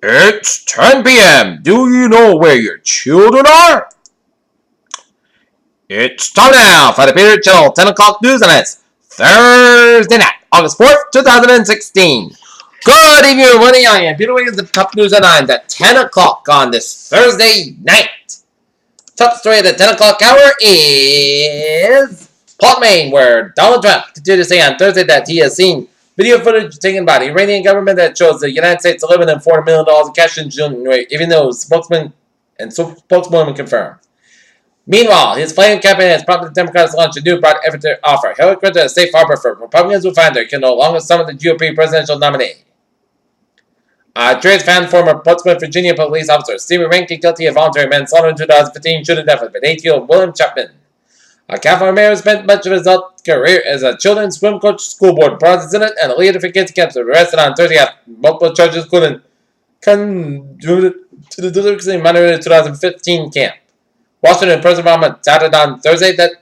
It's 10 p.m. Do you know where your children are? It's time now for the Peter Channel 10 o'clock news, and it's Thursday night, August 4th, 2016. Good evening, everybody. I am Peter Wiggins, the top news headlines at 10 o'clock on this Thursday night. Top story at the 10 o'clock hour is Portland, Maine, where Donald Trump continued to say on Thursday that he has seen video footage taken by the Iranian government that shows the United States delivering $400 million in cash in January, even though spokesman and spokeswoman confirmed. Meanwhile, his flaming campaign has prompted the Democrats to launch a new broad effort to offer Hillary Clinton a safe harbor for Republicans who find they can no longer summon the GOP presidential nominee. Juries found former Portsmouth, Virginia police officer Stephen Rankin guilty of voluntary manslaughter in 2015, shooting death with an 8-year-old William Chapman. California mayor spent much of his adult career as a children's swim coach, school board president, and a leader for kids camps. Arrested on Thursday after multiple charges, including contributed to the delivery monitored 2015 camp. Washington President Obama touted on Thursday that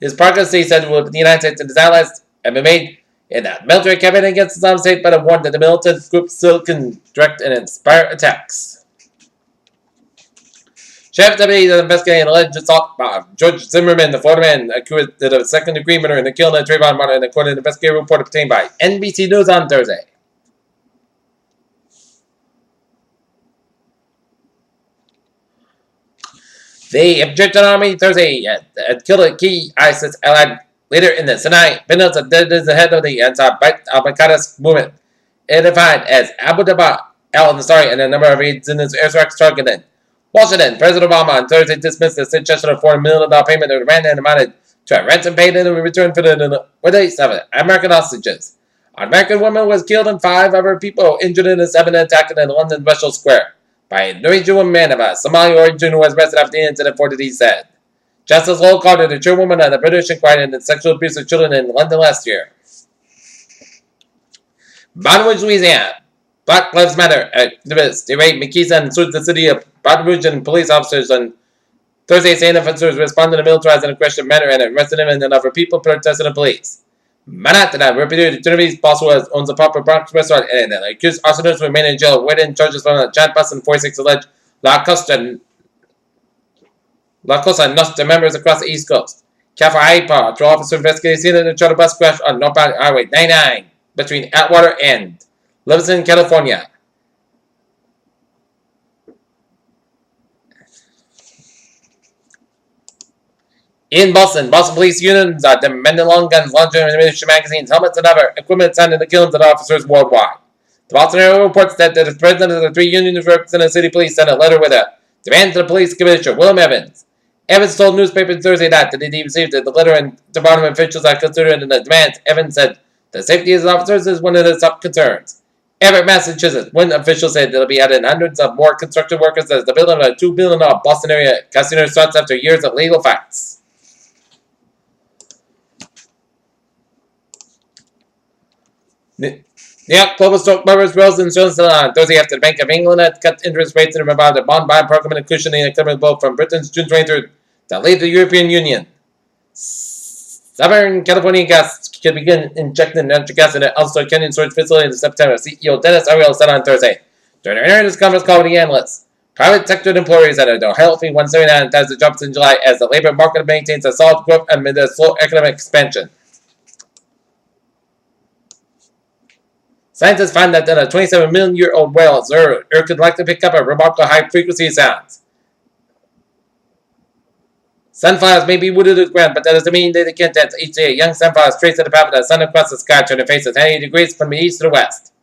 his progress, he said, with the United States and his allies have been made in a military campaign against Islamic State, but have warned that the militant group still can direct and inspire attacks. Sheriff deputies are investigating alleged assault by George Zimmerman, the Florida man accused of a second-degree murder in the killing of Trayvon Martin, according to an investigative report obtained by NBC News on Thursday. The Egyptian army Thursday had killed a key ISIS allied leader in the Sinai Peninsula, that is the head of the anti-Al-Qaeda movement, identified as Abu Dabba al-Nasari, and a number of aides in his airstrikes targeted Washington. President Obama on Thursday dismissed the suggestion of $4 million payment that Iran had amounted to a ransom paid in return for the release of American hostages. An American woman was killed and 5 other people injured in a 7 attack in London Russell Square by a Norwegian man of a Somali origin who was arrested after the incident, for he said. Justice Lowell called her the chairwoman of the British inquiry into sexual abuse of children in London last year. Baton Rouge, Louisiana. Black Lives Matter activist DeRay McKeeson sued the city of Baton Rouge and police officers on Thursday, saying officers responded in a militarized and aggressive manner and arrested him and a number of people protested the police. Manhattan, a reputed Genovese boss who owns a popular Bronx restaurant, and the accused arsonists remain in jail, awaiting charges from the giant bus and 46 alleged La Cosa Nostra members across the East Coast. Cal patrol officer investigated the scene of the charter bus crash on northbound Highway 99 between Atwater and Livingston, California. In Boston, police unions are demanding long guns, launching ammunition magazines, helmets, and other equipment assigned to the killings of officers worldwide. The Boston area reports that the president of the 3 unions representing the city police sent a letter with a demand to the police commissioner, William Evans. Evans told newspapers Thursday night that he received the letter and department officials are considering the demands. Evans said the safety of his officers is one of his top concerns. Everett, Massachusetts, one official said they'll be adding hundreds of more construction workers as the building of a $2 billion Boston area casino starts after years of legal fights. New York global stock markets rose in on Thursday after the Bank of England had cut interest rates and revived a bond buying program and cushioning the economic blow from Britain's June 23rd to leave the European Union. Southern California Gas could begin injecting natural gas into Elster Canyon storage facility in September, CEO Dennis Ariel said on Thursday during an earnings conference call with the analysts. Private sector employees had a healthy 179,000 jobs in July as the labor market maintains a solid growth amid a slow economic expansion. Scientists find that a 27-million-year-old whale, Zur, could likely pick up a remarkable high-frequency sounds. Sunflowers may be wooded to the ground, but that doesn't mean they can't dance. Each day, young sunflowers trace to the path of the sun across the sky, turning faces 90 degrees from the east to the west.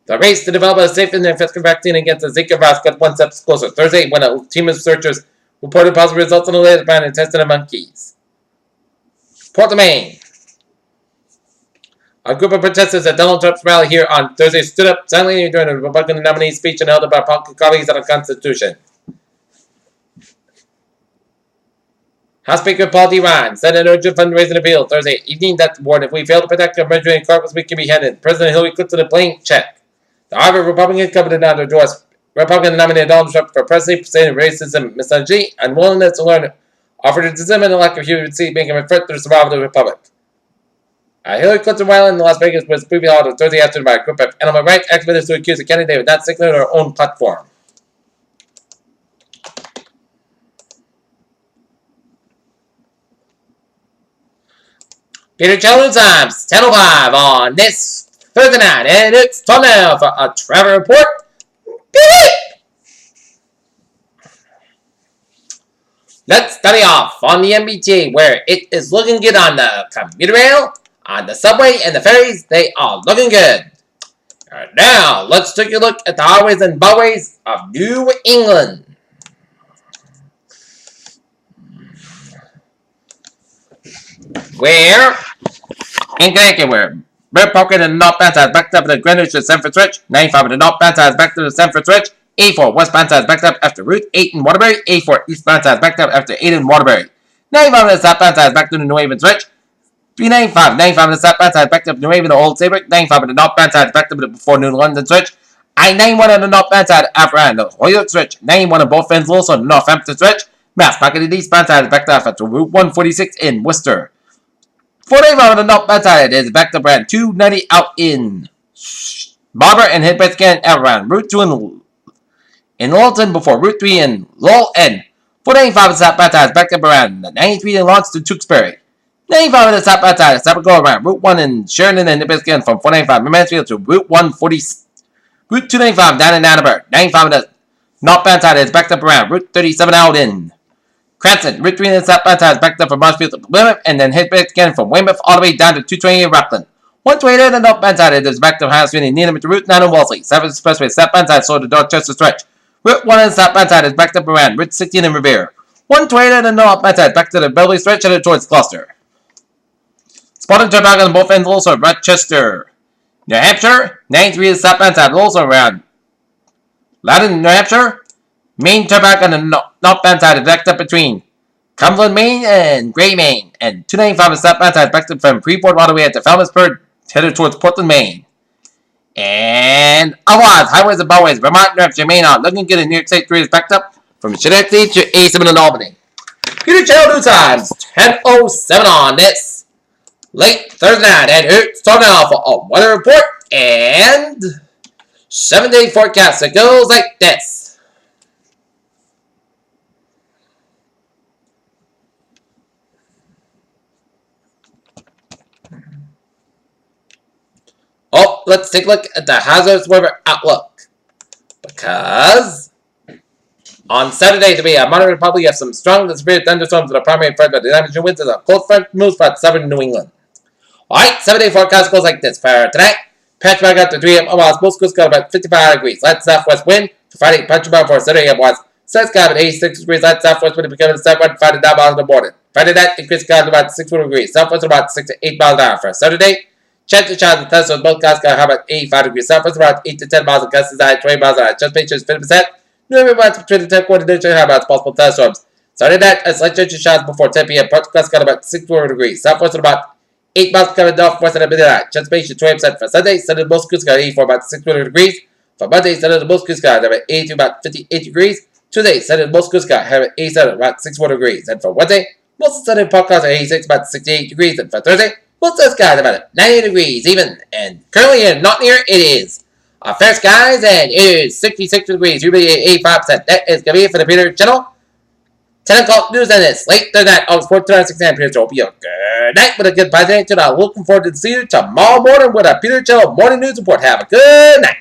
The race to develop a safe and effective vaccine against the Zika virus got one step closer. Thursday, when a team of researchers reported positive results on the latest round and tested on monkeys. Portland, Maine. A group of protesters at Donald Trump's rally here on Thursday stood up silently during a Republican nominee speech and held about colleagues on the Constitution. House Speaker Paul D. Ryan said an urgent fundraising appeal Thursday evening that warned if we fail to protect our measuring carcass, we can be handed President Hillary Clinton a blank check. The Harvard Republican coveted now to endorse Republican nominee Donald Trump for president, saying racism, misogyny, unwillingness to learn, offered to disseminate a lack of humanity, making a threat to the survival of the republic. Hillary Clinton while in Las Vegas was previously held on Thursday afternoon by a group of animal rights activists who accused the candidate of not sticking to her own platform. Peter Children's Times, 10:05 on this Thursday night, and it's time now for a travel report. Beep! Let's study off on the MBT, where it is looking good on the commuter rail, on the subway, and the ferries. They are looking good. Alright, now, let's take a look at the highways and byways of New England. Where, in Connecticut, where Bird Park and the northbound side backed up to the Greenwich to Sanford Stretch, 95 and the northbound side backed up to the Sanford Stretch, 84 westbound side backed up after Route 8 in Waterbury, 84 eastbound side backed up after 8 in Waterbury, 95 and the southbound side backed up to the New Haven Stretch, 395, 95 on the southbound side backed up to New Haven to Old Saybrook, 95 on the northbound side backed up to before New London Stretch, I-91 on the northbound side after the Holyoke Stretch, 91 on both ends also on the Northampton Stretch, Mass Pocket of the eastbound side backed up after Route 146 in Worcester. 485 on the northbound side is backed up around 290 out in Barber and hit by scan out around Route 2 in Lawton before Route 3 in Lowell and 495 on the southbound side is backed up around 93 in Lawrence to Tewksbury. 95 on the southbound side is to go around Route 1 in Sheridan and hit by scan from 495 in Mansfield to Route 295 down in Annenberg. 95 on the northbound side is backed up around Route 37 out in Cranston. Route 3 in the southbound side is backed up from Marshfield to Plymouth and then hit back again from Weymouth all the way down to 220 in Rockland. 128 on the northbound side is backed up Hounsfield and Needham to Route 9 in Wellesley. 7 Expressway southbound side so to Dorchester Stretch. Route 1 on the southbound side is backed up around Route 16 in Revere. 128 on the northbound side back to the Beverly Stretch and towards Gloucester. Spotted turnback on both ends also at Rochester, New Hampshire. 93 on the southbound side also around Loudon, New Hampshire. Main turnback on the northbound side is backed up between Cumberland, Maine and Gray, Maine. And 295 on the southbound side backed up from Freeport all the way to Falmouthsburg, headed towards Portland, Maine. And otherwise, highways and byways, Vermont, New Hampshire, Maine are looking good in New York State 3 is backed up from Schenectady to A7 in Albany. Peter Channel News Times, 10:07 on this late Thursday night. And it's time now for a weather report and 7-day forecast that goes like this. Oh, let's take a look at the hazardous weather outlook. Because on Saturday to be a moderate probably have some strong to severe thunderstorms that are primary threat by the damaging winds as a cold front moves throughout southern New England. Alright, 7-day forecast goes like this. For tonight, patch back up to 3 miles, most coast got about 55 degrees. Light southwest wind. For Friday, patch about for Saturday, otherwise, south sky about 86 degrees. Light southwest wind becoming the southwest, 5 to 9 miles in the morning. Friday night, increased clouds about 64 degrees. Southwest about 6 to 8 miles an hour. For Saturday, chance to shine the test on both guys got about 85 degrees. Southwest about 8 to 10 miles and gusts high 20 miles an hour. Just pictures 50%. New everyone's between the 10 coordination how about possible thunderstorms. Saturday night, a slight chance of showers before 10 p.m. Parts gusts got about 64 degrees. Southwest at about 8 miles coming northwest at midnight. Chance of 20% for Sunday. Sunday, the most coast got 84 about 64 degrees. For Monday, Sunday, the most coast got about 82 about 58 degrees. Tuesday, Sunday, the most coast got 87 about 64 degrees. And for Wednesday, most of Sunday podcasts are 86 about 68 degrees. And for Thursday, most of the skies about 90 degrees even. And currently in not near it is fair skies and it is 66 degrees. Humidity 85%. That is going to be it for the Peter Channel. 10 o'clock news on this late Thursday night, August 4th, 2016. Peter Channel. Hope you have a good night with a good Friday. I'm looking forward to seeing you tomorrow morning with a Peter Channel morning news report. Have a good night.